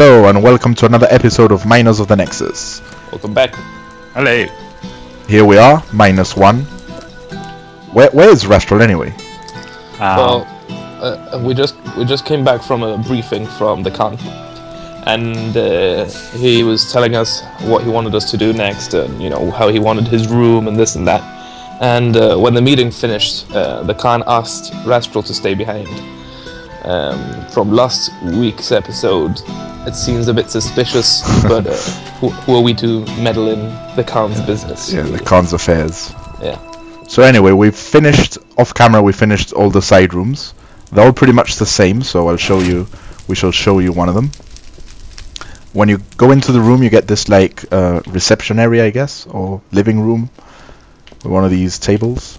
Hello and welcome to another episode of Miners of the Nexus. Welcome back. Hello. Here we are, -1. Where is Rastral anyway? Well, we just came back from a briefing from the Khan, and he was telling us what he wanted us to do next, and how he wanted his room and this and that. And when the meeting finished, the Khan asked Rastral to stay behind. From last week's episode, it seems a bit suspicious, but who are we to meddle in the Khan's business? Yeah, the Khan's affairs. Yeah. So anyway, we've finished, off camera we finished all the side rooms. They're all pretty much the same, so we shall show you one of them. When you go into the room you get this like reception area, I guess, or living room, with one of these tables.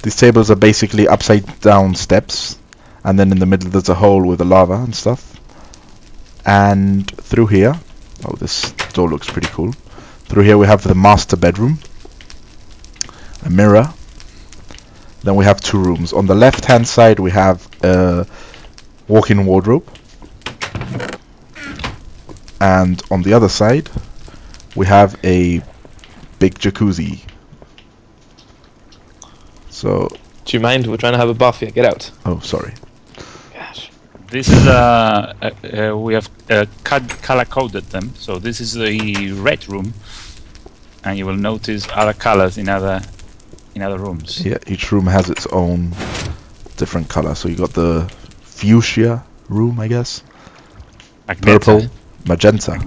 These tables are basically upside down steps, and then in the middle there's a hole with the lava and stuff. And through here, oh, this door looks pretty cool. Through here we have the master bedroom, a mirror. Then we have two rooms. On the left hand side we have a walk-in wardrobe, and on the other side we have a big jacuzzi. So, Do you mind? We're trying to have a bath here. Get out. oh, sorry. Gosh. this is we have color coded them. So this is the red room, and you will notice other colors in other rooms. Yeah, each room has its own different color. So you got the fuchsia room, I guess. Purple, magenta,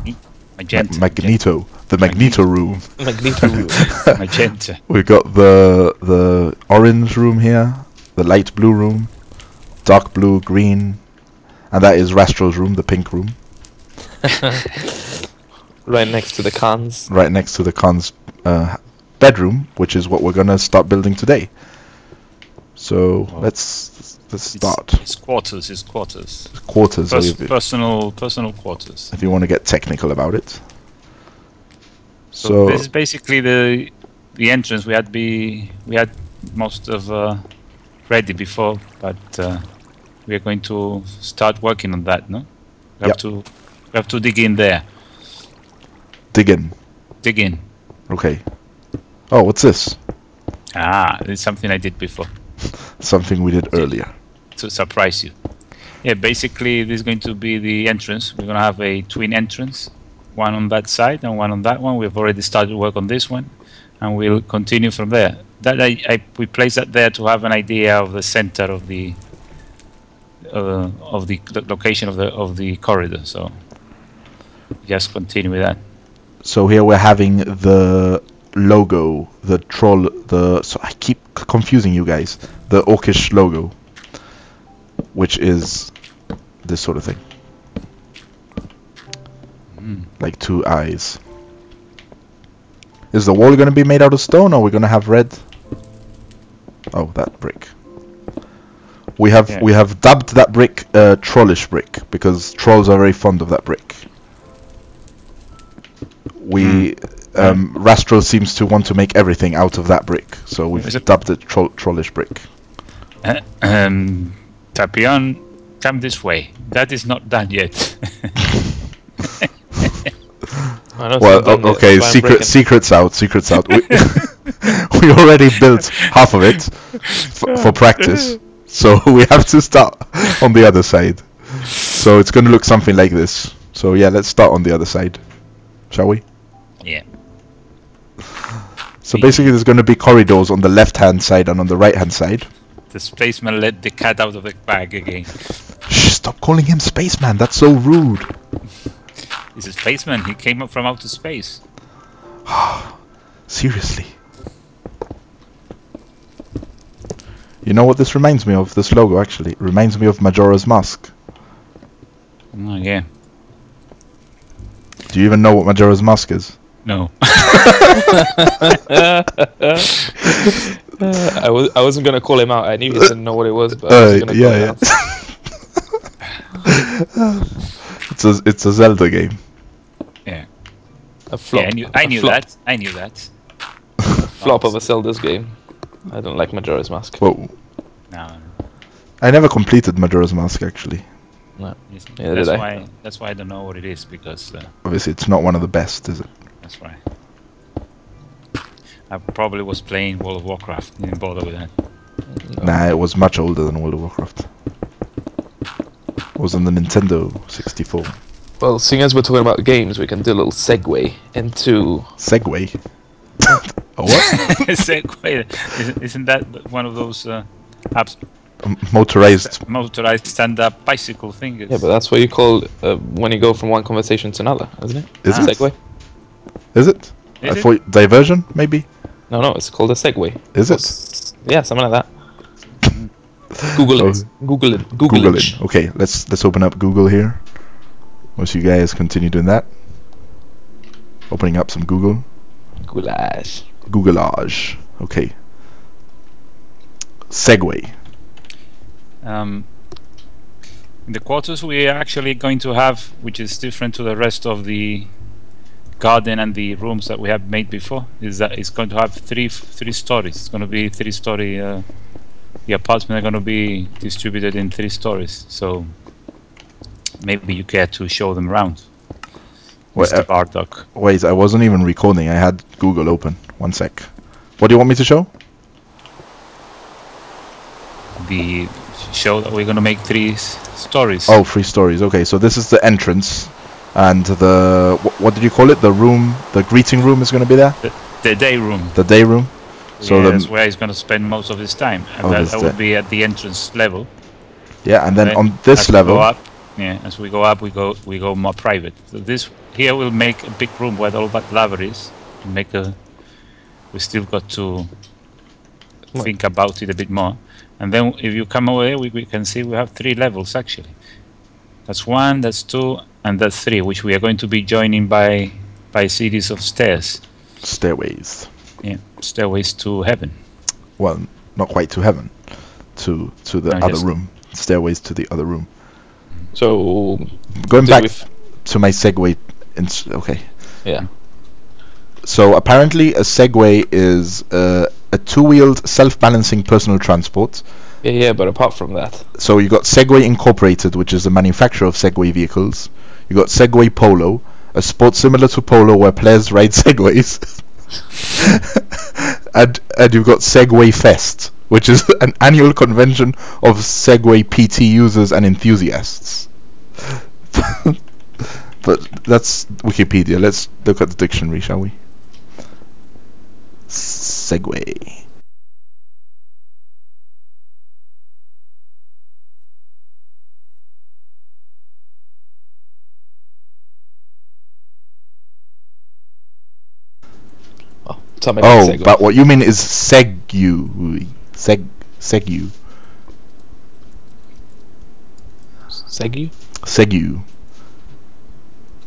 Magenta. Magneto, the Magneto room. Magneto. Magenta. We've got the orange room here, the light blue room, dark blue, green, and that is Rastral's room, the pink room, Right next to the Khan's. right next to the Khan's bedroom, which is what we're gonna start building today. So let's start. It's quarters. It's quarters. Quarters, so Personal quarters. if you want to get technical about it. So this is basically the entrance. We had most of ready before, but we are going to start working on that. No, we have to dig in there. dig in. Dig in. Okay. Oh, what's this? It's something I did before Something we did earlier. to surprise you. Yeah, basically this is going to be the entrance. We're going to have a twin entrance, one on that side and one on that one. We've already started work on this one, and we'll continue from there. That we place that there to have an idea of the center of the location of the corridor. So just continue with that. So here we're having the logo, the troll, so I keep confusing you guys, the Orcish logo, which is this sort of thing, like two eyes. Is the wall going to be made out of stone, or are we going to have red? Oh, that brick. We have dubbed that brick Trollish brick because trolls are very fond of that brick. Rastral seems to want to make everything out of that brick, so we've dubbed it Trollish brick. Tapion, come this way. That is not done yet. Well, okay, secrets out. We already built half of it for practice, so we have to start on the other side. So it's going to look something like this. So yeah, let's start on the other side, shall we? Yeah. So basically there's going to be corridors on the left hand side and on the right hand side. The spaceman let the cat out of the bag again. Shh, stop calling him spaceman, that's so rude. He's a spaceman. He came up from outer space. Seriously. You know what this reminds me of, this logo actually? It reminds me of Majora's Mask. Oh, yeah. Do you even know what Majora's Mask is? No. I wasn't gonna call him out. I knew he didn't know what it was, but I was gonna call him out. It's a Zelda game. Yeah. A flop. Yeah, I knew that. I knew that. Flop of a Zelda's game. I don't like Majora's Mask. Whoa. No. I never completed Majora's Mask actually. No. That's why I don't know what it is, because Obviously, it's not one of the best, is it? that's why. I probably was playing World of Warcraft. Didn't bother with that. No. Nah, it was much older than World of Warcraft. It was on the Nintendo 64. Well, seeing as we're talking about games, we can do a little segue into... Segway? A what? Segway. Isn't that one of those apps? Motorized stand-up bicycle thing? Yeah, but that's what you call when you go from one conversation to another, isn't it? Is it? Segue? Is it? Is I it? thought diversion, maybe? No, it's called a segue. Is it? Yeah, something like that. Google it. Google it. Google it. Okay, let's open up Google here. Once you guys continue doing that. Opening up some Google. Goulash. Googleage. Okay. Segway. In the quarters we are actually going to have, which is different to the rest of the garden and the rooms that we have made before, is that it's going to have three stories. It's going to be 3-story. The apartments are going to be distributed in 3 stories. So maybe you care to show them around. Mr. Bardock. Wait, I wasn't even recording. I had Google open. One sec. What do you want me to show? The show that we're going to make 3 stories. Oh, 3 stories. Okay, so this is the entrance. And the... What did you call it? The room... The greeting room is going to be there? The day room. The day room. So yeah, that's where he's going to spend most of his time. And that would be at the entrance level. Yeah, and then on this level... As we go up, we go more private. So this here will make a big room where all that lava is. We still got to think about it a bit more. And then if you come over here, we can see we have 3 levels actually. That's 1, that's 2, and that's 3, which we are going to be joining by a series of stairs. Stairways. Yeah, stairways to heaven. Well, not quite to heaven. To the other room. Stairways to the other room. So going back to my Segway. Okay. Yeah. So apparently a Segway is a 2-wheeled self-balancing personal transport. Yeah, but apart from that. So you got Segway Incorporated, which is the manufacturer of Segway vehicles. You got Segway Polo, a sport similar to polo where players ride Segways. and you've got Segway Fest, which is an annual convention of Segway PT users and enthusiasts. But that's Wikipedia. Let's look at the dictionary, shall we? Segway. Oh, but what you mean is Segu. Segu. Segu? Segu.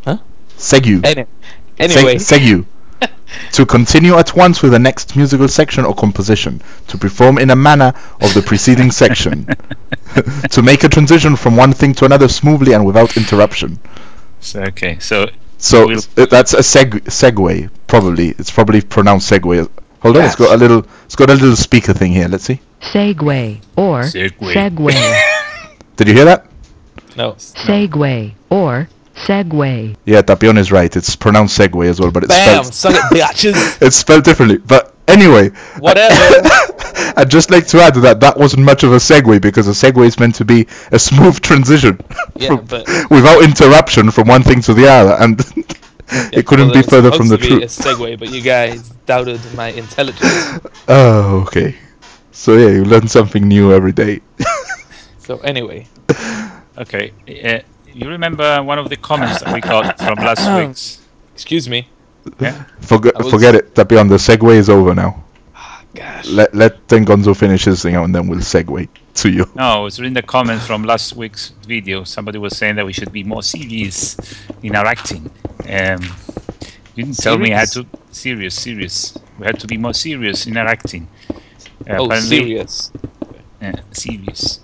Huh? Segu. Anyway. Segu. To continue at once with the next musical section or composition. To perform in a manner of the preceding section. To make a transition from one thing to another smoothly and without interruption. So that's a segue. Probably it's probably pronounced segue. Hold on, it's got a little speaker thing here. Let's see. Segue or segway. Did you hear that? No. Segue or segway. Yeah, Tapion is right. It's pronounced segue as well, but it's suck it, bitches. It's spelled differently. But anyway, whatever. I'd just like to add that wasn't much of a segue, because a segue is meant to be a smooth transition without interruption from one thing to the other, and it couldn't be further from the truth. A segue, but you guys doubted my intelligence. Oh, okay. So yeah, you learn something new every day. So anyway. Okay. You remember one of the comments that we got from last week's? Excuse me. Yeah. Forget it. Tapion, the segue is over now. Gosh. Let Gonzo finish his thing out, and then we'll segue to you. No, I was reading the comments from last week's video. Somebody was saying that we should be more serious in our acting. You didn't tell me I had to serious. We had to be more serious in our acting. Serious. Serious.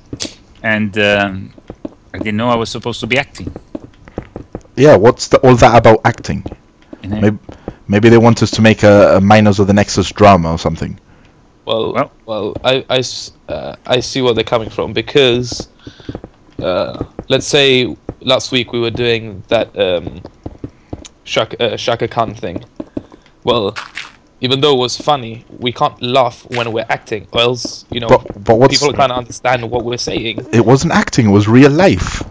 And I didn't know I was supposed to be acting. Yeah, what's all that about acting? Maybe they want us to make a Miners of the Nexus drama or something. Well, I see where they're coming from, because let's say last week we were doing that Shaka Khan thing. Well, even though it was funny, we can't laugh when we're acting, or else, you know, But what's, people can't understand what we're saying. it wasn't acting, it was real life.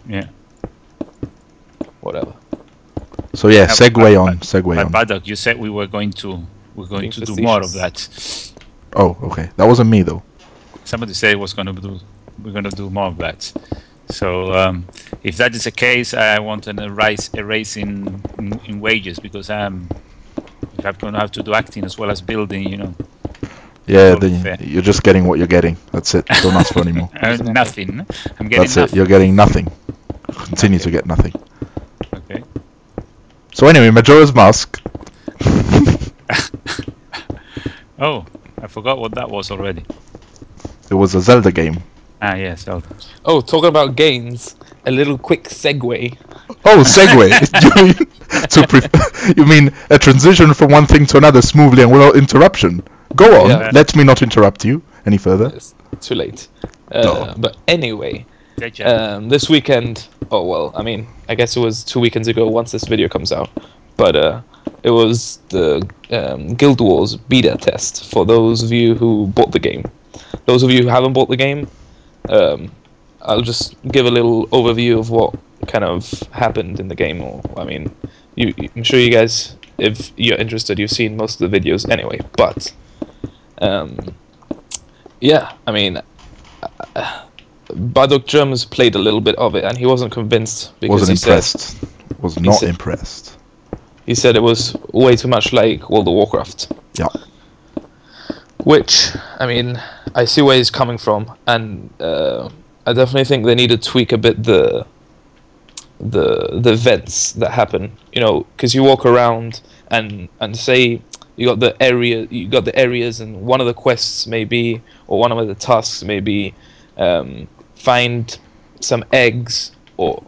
Yeah. Whatever. So yeah, segue on. Baddock, you said we're going to do more of that. Oh, okay. That wasn't me though. Somebody said we're going to do more of that. So if that is the case, I want a raise in wages, because I'm going to have to do acting as well as building, you know. Yeah, then you're just getting what you're getting. That's it. Don't ask for any more. Nothing. I'm getting That's nothing. it. You're getting nothing. Continue to get nothing. Okay. So anyway, Majora's Mask. Oh, I forgot what that was already. It was a Zelda game. Ah, yes, Zelda. Oh, talking about games, a little quick segue. Oh, segue. You mean a transition from one thing to another smoothly and without interruption? Go on. Yeah. Let me not interrupt you any further. It's too late. No. But anyway, this weekend. Oh well, I mean, I guess it was 2 weekends ago. Once this video comes out, but it was the Guild Wars beta test for those of you who bought the game. Those of you who haven't bought the game, I'll just give a little overview of what kind of happened in the game. Or I mean, I'm sure you guys, if you're interested, you've seen most of the videos anyway. But yeah, I mean, Baddock Germs played a little bit of it, and he wasn't convinced because Wasn't impressed. Was not impressed. He said it was way too much like World of Warcraft. Yeah. Which, I mean, I see where he's coming from, and I definitely think they need to tweak a bit the events that happen. You know, because you walk around and say you got the areas, and one of the quests may be, or one of the tasks may be, find some eggs, or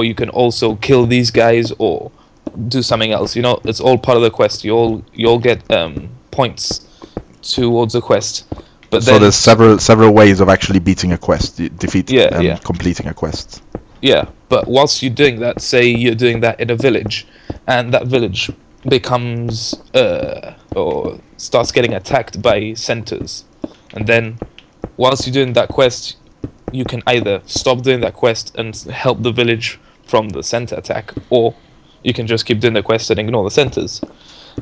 you can also kill these guys, or do something else. You know, it's all part of the quest. You all get points towards the quest. But so then, there's several ways of actually beating a quest, completing a quest. Yeah, but whilst you're doing that, say you're doing that in a village, and that village becomes or starts getting attacked by centers, and then whilst you're doing that quest, you can either stop doing that quest and help the village from the center attack, or you can just keep doing the quest and ignore the centers.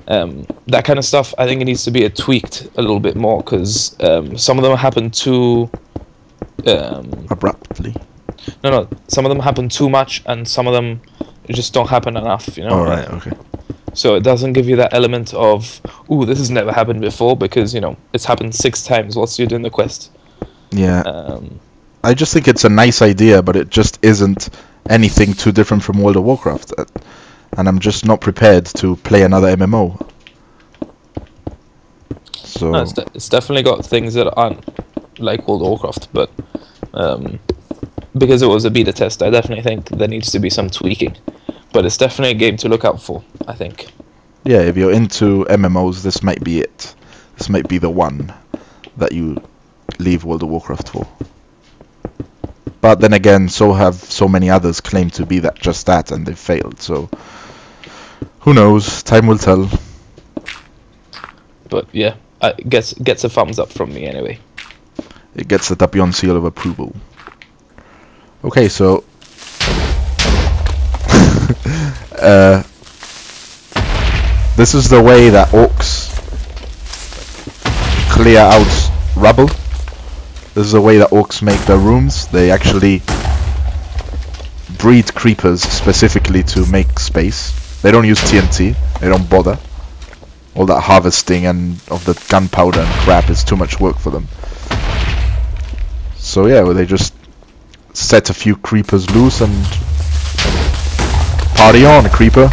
That kind of stuff, I think it needs to be tweaked a little bit more, because some of them happen too Abruptly. No, some of them happen too much, and some of them just don't happen enough, you know. Alright, okay. So it doesn't give you that element of, ooh, this has never happened before, because, you know, it's happened 6 times whilst you're doing the quest. Yeah. I just think it's a nice idea, but it just isn't anything too different from World of Warcraft. And I'm just not prepared to play another MMO. So No, it's definitely got things that aren't like World of Warcraft, but because it was a beta test, I definitely think there needs to be some tweaking. But it's definitely a game to look out for, I think. yeah, if you're into MMOs, this might be it. This might be the one that you leave World of Warcraft for. But then again, so have so many others claimed to be just that, and they've failed. So who knows? Time will tell. But yeah, it gets a thumbs up from me anyway. It gets the Tapion seal of approval. Okay, so this is the way that orcs clear out rubble. This is the way that orcs make their rooms. They actually breed creepers specifically to make space. They don't use TNT. They don't bother. All that harvesting and of the gunpowder and crap is too much work for them. So yeah, well, they just set a few creepers loose and party on, creeper.